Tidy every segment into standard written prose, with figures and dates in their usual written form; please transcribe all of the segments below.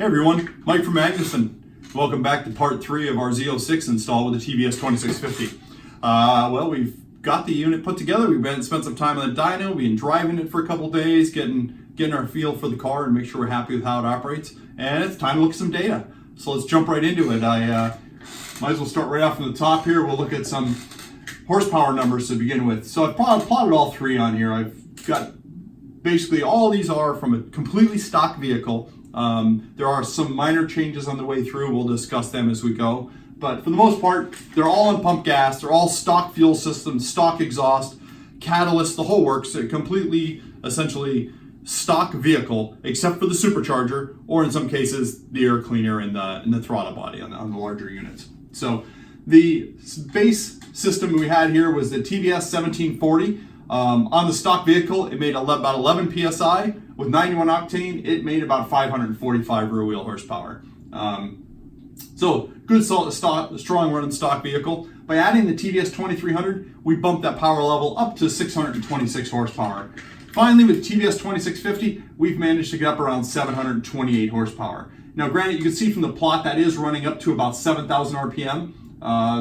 everyone, Mike from Magnuson. Welcome back to part 3 of our Z06 install with the TVS2650. Well, we've got the unit put together. We've spent some time on the dyno. We've been driving it for a couple days, getting our feel for the car and make sure we're happy with how it operates. And it's time to look at some data. So let's jump right into it. I might as well start right off from the top here. We'll look at some horsepower numbers to begin with. So I've plotted all three on here. I've got basically all these are from a completely stock vehicle. There are some minor changes on the way through. We'll discuss them as we go. But for the most part, they're all on pump gas. They're all stock fuel systems, stock exhaust, catalyst, the whole works. They're completely, essentially, stock vehicle, except for the supercharger, or in some cases, the air cleaner and the throttle body on the larger units. So the base system we had here was the TVS2650R. On the stock vehicle, it made about 11 PSI. With 91 octane, it made about 545 rear wheel horsepower. So good, solid, strong running stock vehicle. By adding the TVS2300, we bumped that power level up to 626 horsepower. Finally, with TVS2650, we've managed to get up around 728 horsepower. Now, granted, you can see from the plot that is running up to about 7,000 RPM.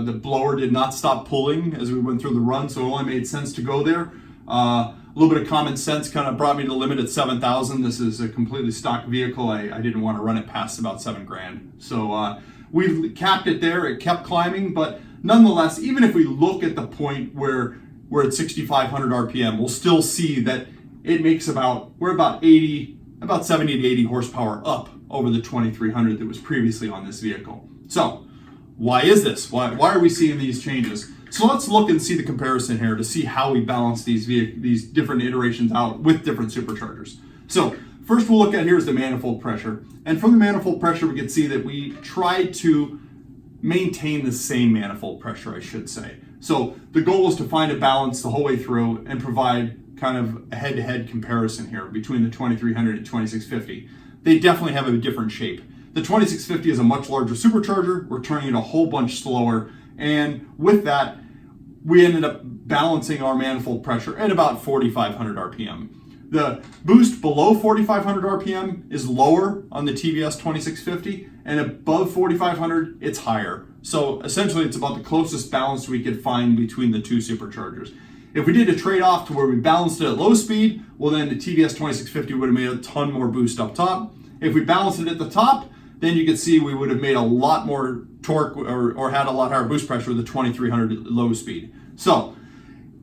The blower did not stop pulling as we went through the run, so it only made sense to go there. A little bit of common sense kind of brought me to the limit at 7,000. This is a completely stock vehicle. I didn't want to run it past about $7,000. So we capped it there. It kept climbing, but nonetheless, even if we look at the point where we're at 6,500 RPM, we'll still see that it makes we're about 70 to 80 horsepower up over the 2,300 that was previously on this vehicle. So why is this? Why are we seeing these changes? So let's look and see the comparison here to see how we balance these different iterations out with different superchargers. So first we'll look at here is the manifold pressure. And from the manifold pressure, we can see that we tried to maintain the same manifold pressure, I should say. So the goal was to find a balance the whole way through and provide kind of a head-to-head comparison here between the 2300 and 2650. They definitely have a different shape. The 2650 is a much larger supercharger. We're turning it a whole bunch slower. And with that, we ended up balancing our manifold pressure at about 4,500 RPM. The boost below 4,500 RPM is lower on the TVS 2650, and above 4,500, it's higher. So essentially, it's about the closest balance we could find between the two superchargers. If we did a trade-off to where we balanced it at low speed, well then the TVS 2650 would have made a ton more boost up top. If we balanced it at the top, then you can see we would have made a lot more torque or had a lot higher boost pressure with the 2300 low speed. So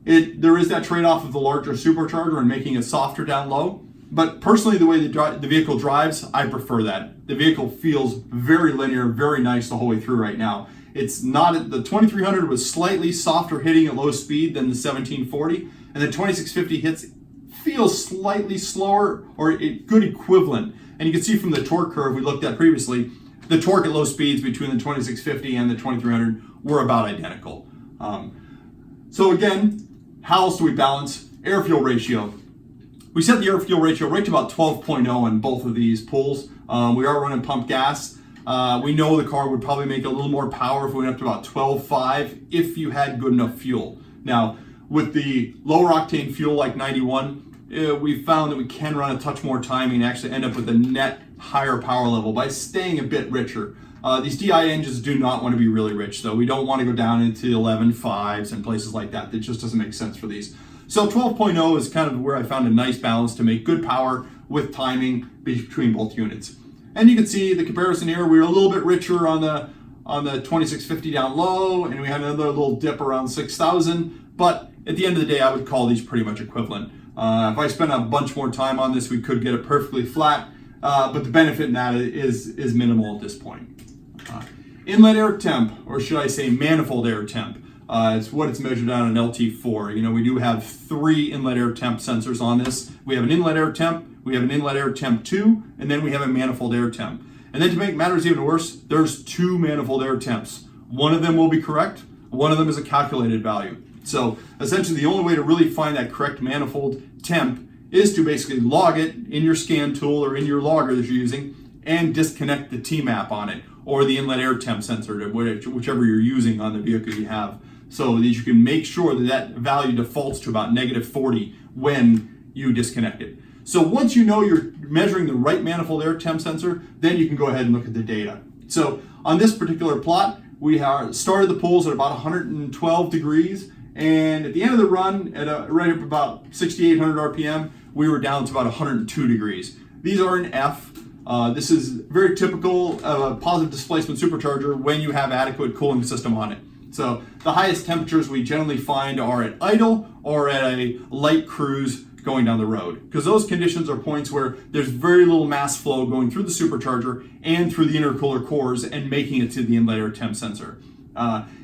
there is that trade-off of the larger supercharger and making it softer down low. But personally, the way the vehicle drives, I prefer that. The vehicle feels very linear, very nice the whole way through right now. It's not, the 2300 was slightly softer hitting at low speed than the 1740, and the 2650 feels slightly slower or a good equivalent. And you can see from the torque curve we looked at previously, the torque at low speeds between the 2650 and the 2300 were about identical. So again, how else do we balance? Air-fuel ratio. We set the air-fuel ratio right to about 12.0 on both of these pulls. We are running pump gas. We know the car would probably make a little more power if we went up to about 12.5 if you had good enough fuel. Now, with the lower octane fuel like 91, we found that we can run a touch more timing and actually end up with a net higher power level by staying a bit richer. These DI engines do not want to be really rich, though. We don't want to go down into 11.5s and places like that. That just doesn't make sense for these. So 12.0 is kind of where I found a nice balance to make good power with timing between both units. And you can see the comparison here. We were a little bit richer on the 2650 down low, and we had another little dip around 6,000. But at the end of the day, I would call these pretty much equivalent. If I spent a bunch more time on this, we could get it perfectly flat, but the benefit in that is minimal at this point. Inlet air temp, or should I say manifold air temp, it's what it's measured on an LT4. You know, we do have 3 inlet air temp sensors on this. We have an inlet air temp, we have an inlet air temp 2, and then we have a manifold air temp. And then to make matters even worse, there's 2 manifold air temps. One of them will be correct, one of them is a calculated value. So essentially the only way to really find that correct manifold temp is to basically log it in your scan tool or in your logger that you're using and disconnect the T-map on it or the inlet air temp sensor, whichever you're using on the vehicle you have, so that you can make sure that that value defaults to about -40 when you disconnect it. So once you know you're measuring the right manifold air temp sensor, then you can go ahead and look at the data. So on this particular plot, we started the pulls at about 112 degrees, and at the end of the run, at right up about 6,800 RPM, we were down to about 102 degrees. These are in F. This is very typical of a positive displacement supercharger when you have adequate cooling system on it. So the highest temperatures we generally find are at idle or at a light cruise going down the road, because those conditions are points where there's very little mass flow going through the supercharger and through the intercooler cores and making it to the inlet air temp sensor.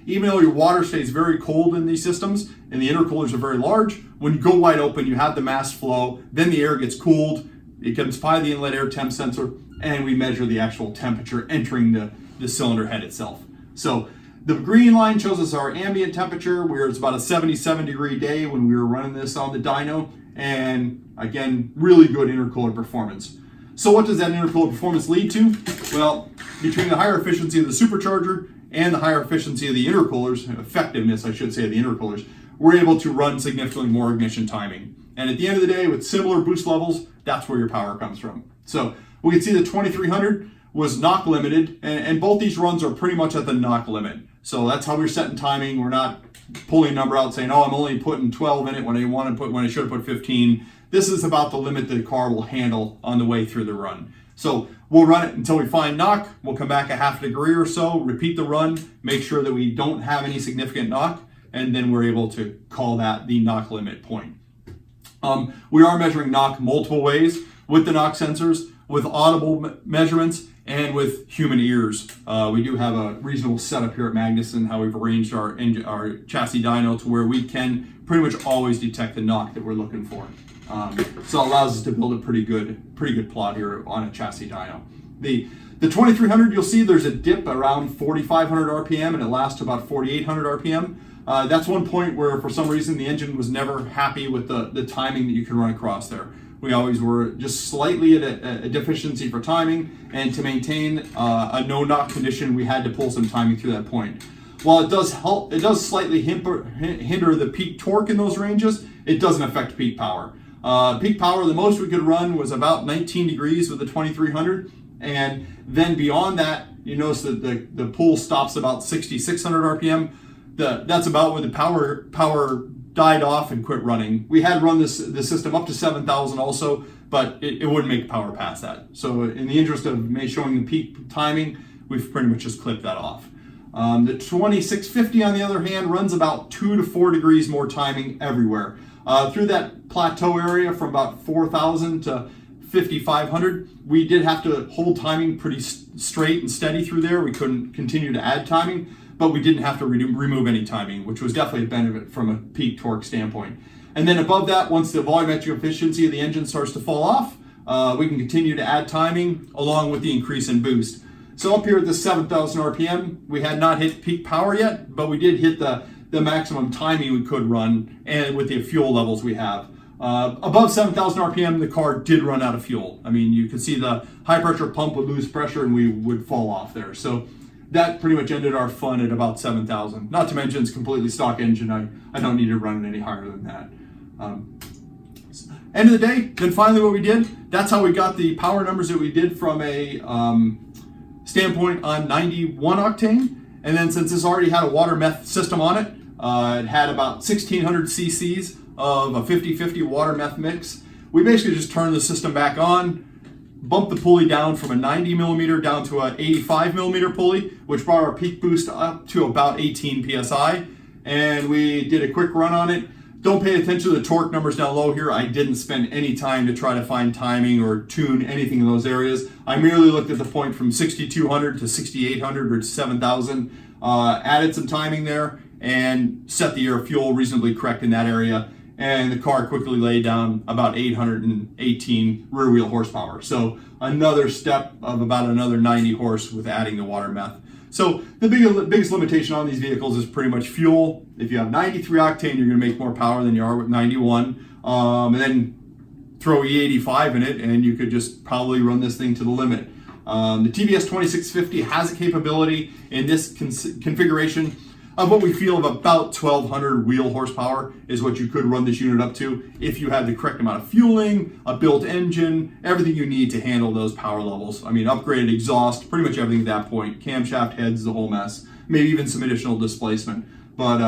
Even though your water stays very cold in these systems and the intercoolers are very large, when you go wide open, you have the mass flow, then the air gets cooled, it comes by the inlet air temp sensor, and we measure the actual temperature entering the cylinder head itself. So the green line shows us our ambient temperature, where it's about a 77 degree day when we were running this on the dyno, and again, really good intercooler performance. So what does that intercooler performance lead to? Well, between the higher efficiency of the supercharger and the higher efficiency of the intercoolers, effectiveness I should say of the intercoolers, we're able to run significantly more ignition timing. And at the end of the day, with similar boost levels, that's where your power comes from. So we can see the 2300 was knock limited, and both these runs are pretty much at the knock limit. So that's how we're setting timing. We're not pulling a number out saying, oh, I'm only putting 12 in it when I should have put 15. This is about the limit that the car will handle on the way through the run. So we'll run it until we find knock. We'll come back a half degree or so, repeat the run, make sure that we don't have any significant knock, and then we're able to call that the knock limit point. We are measuring knock multiple ways with the knock sensors, with audible measurements, and with human ears. We do have a reasonable setup here at Magnuson, how we've arranged our chassis dyno to where we can pretty much always detect the knock that we're looking for. So it allows us to build a pretty good plot here on a chassis dyno. The 2300, you'll see there's a dip around 4,500 RPM, and it lasts to about 4,800 RPM. That's one point where for some reason the engine was never happy with the timing that you can run across there. We always were just slightly at a deficiency for timing, and to maintain a no knock condition, we had to pull some timing through that point. While it does help, it does slightly hinder the peak torque in those ranges, it doesn't affect peak power. Peak power, the most we could run was about 19 degrees with the 2300, and then beyond that, you notice that the pull stops about 6,600 RPM. That's about when the power died off and quit running. We had run the system up to 7,000 also, but it wouldn't make power past that. So in the interest of showing the peak timing, we've pretty much just clipped that off. The 2650 on the other hand runs about 2 to 4 degrees more timing everywhere. Through that plateau area from about 4,000 to 5,500, we did have to hold timing pretty straight and steady through there. We couldn't continue to add timing, but we didn't have to remove any timing, which was definitely a benefit from a peak torque standpoint. And then above that, once the volumetric efficiency of the engine starts to fall off, we can continue to add timing along with the increase in boost. So up here at the 7,000 RPM, we had not hit peak power yet, but we did hit the maximum timing we could run, and with the fuel levels we have. Above 7,000 RPM, the car did run out of fuel. I mean, you could see the high pressure pump would lose pressure and we would fall off there. So that pretty much ended our fun at about 7,000. Not to mention it's a completely stock engine. I don't need to run it any higher than that. End of the day, then finally what we did, that's how we got the power numbers that we did from a standpoint on 91 octane. And then since this already had a water meth system on it, it had about 1,600 cc's of a 50-50 water meth mix. We basically just turned the system back on, bumped the pulley down from a 90 millimeter down to an 85 millimeter pulley, which brought our peak boost up to about 18 psi. And we did a quick run on it. Don't pay attention to the torque numbers down low here. I didn't spend any time to try to find timing or tune anything in those areas. I merely looked at the point from 6,200 to 6,800 or 7,000, added some timing there, and set the air fuel reasonably correct in that area. And the car quickly laid down about 818 rear wheel horsepower. So another step of about another 90 horse with adding the water meth. So the biggest limitation on these vehicles is pretty much fuel. If you have 93 octane, you're gonna make more power than you are with 91. And then throw E85 in it and you could just probably run this thing to the limit. The TVS2650 has a capability in this configuration of what we feel of about 1,200 wheel horsepower is what you could run this unit up to if you had the correct amount of fueling, a built engine, everything you need to handle those power levels. I mean, upgraded exhaust, pretty much everything at that point, camshaft heads, the whole mess, maybe even some additional displacement. But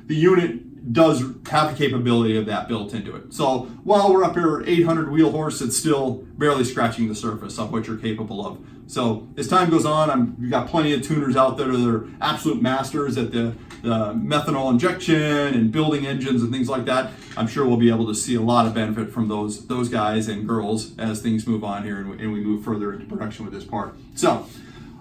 the unit does have the capability of that built into it. So while we're up here at 800 wheel horse, it's still barely scratching the surface of what you're capable of. So as time goes on, we've got plenty of tuners out there that are absolute masters at the methanol injection and building engines and things like that. I'm sure we'll be able to see a lot of benefit from those guys and girls as things move on here and we move further into production with this part. So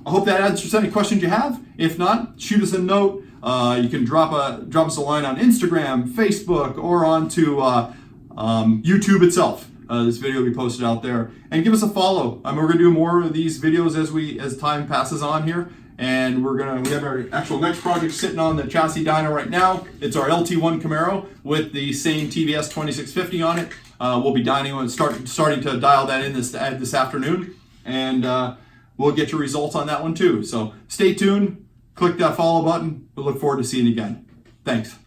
I hope that answers any questions you have. If not, shoot us a note. You can drop us a line on Instagram, Facebook, or onto YouTube itself. This video will be posted out there, and give us a follow. We're going to do more of these videos as time passes on here, and we have our actual next project sitting on the chassis dyno right now. It's our LT1 Camaro with the same TVS2650 on it. We'll be dynoing and starting to dial that in this afternoon, and we'll get your results on that one too. So stay tuned. Click that follow button. We look forward to seeing you again. Thanks.